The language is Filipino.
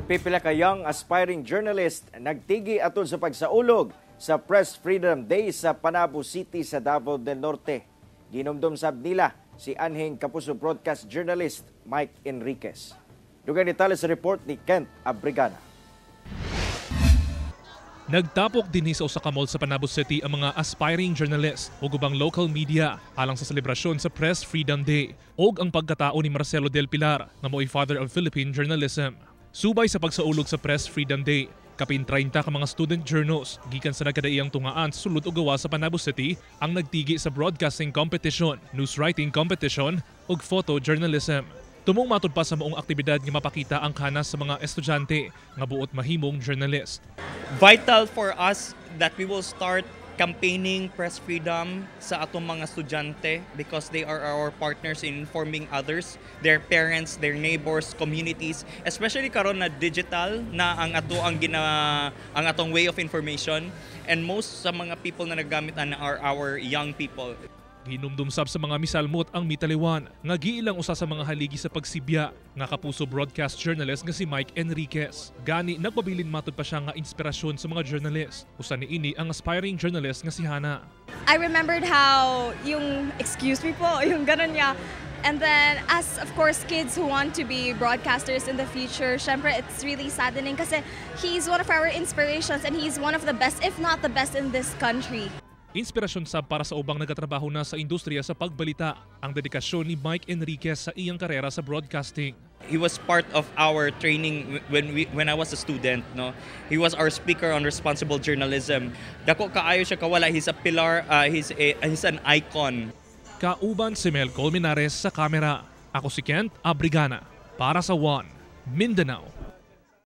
Pipila ka young aspiring journalist nagtigi atol sa pagsaulog sa Press Freedom Day sa Panabo City sa Davao del Norte. Ginomdom sab nila si anhing Kapuso broadcast journalist Mike Enriquez. Dugang detalye sa report ni Kent Abrigana. Nagtapok din sa usa ka mall sa Panabo City ang mga aspiring journalist o ubang local media alang sa selebrasyon sa Press Freedom Day ug ang pagkatao ni Marcelo Del Pilar nga mo'y father of Philippine journalism. Subay sa pagsaulog sa Press Freedom Day, kapin 30 ka mga student journals gikan sa nagkadaiyang tungaan sa sulod ug gawa sa Panabo City ang nagtigi sa broadcasting competition, news writing competition ug photojournalism. Tumong matud pa sa maong aktibidad nga mapakita ang kanas sa mga estudyante nga buot mahimong journalist. Vital for us that we will start campaigning press freedom sa atong mga estudyante because they are our partners in informing others, their parents, their neighbors, communities, especially karon na digital na ang atong way of information, and most sa mga people na naggamit are our young people. Hinumdumsab sa mga misalmot ang mitaliwan nga giilang usa sa mga haligi sa pagsibya nga Kapuso broadcast journalist nga si Mike Enriquez. Gani nagpabilin matud pa siya nga inspirasyon sa mga journalist. Usa niini ang aspiring journalist nga si Hana. I remembered how yung excuse me po, yung ganun niya. And then as of course kids who want to be broadcasters in the future, syempre it's really saddening kasi he's one of our inspirations and he's one of the best, if not the best in this country. Inspirasyon sab para sa ubang nagatrabaho na sa industriya sa pagbalita ang dedikasyon ni Mike Enriquez sa iyang karera sa broadcasting. He was part of our training when I was a student, no. He was our speaker on responsible journalism. Dako kaayo siya kawala, he's a pillar, he's an icon. Kauban si Mel Colmenares sa kamera. Ako si Kent Abrigana para sa One Mindanao.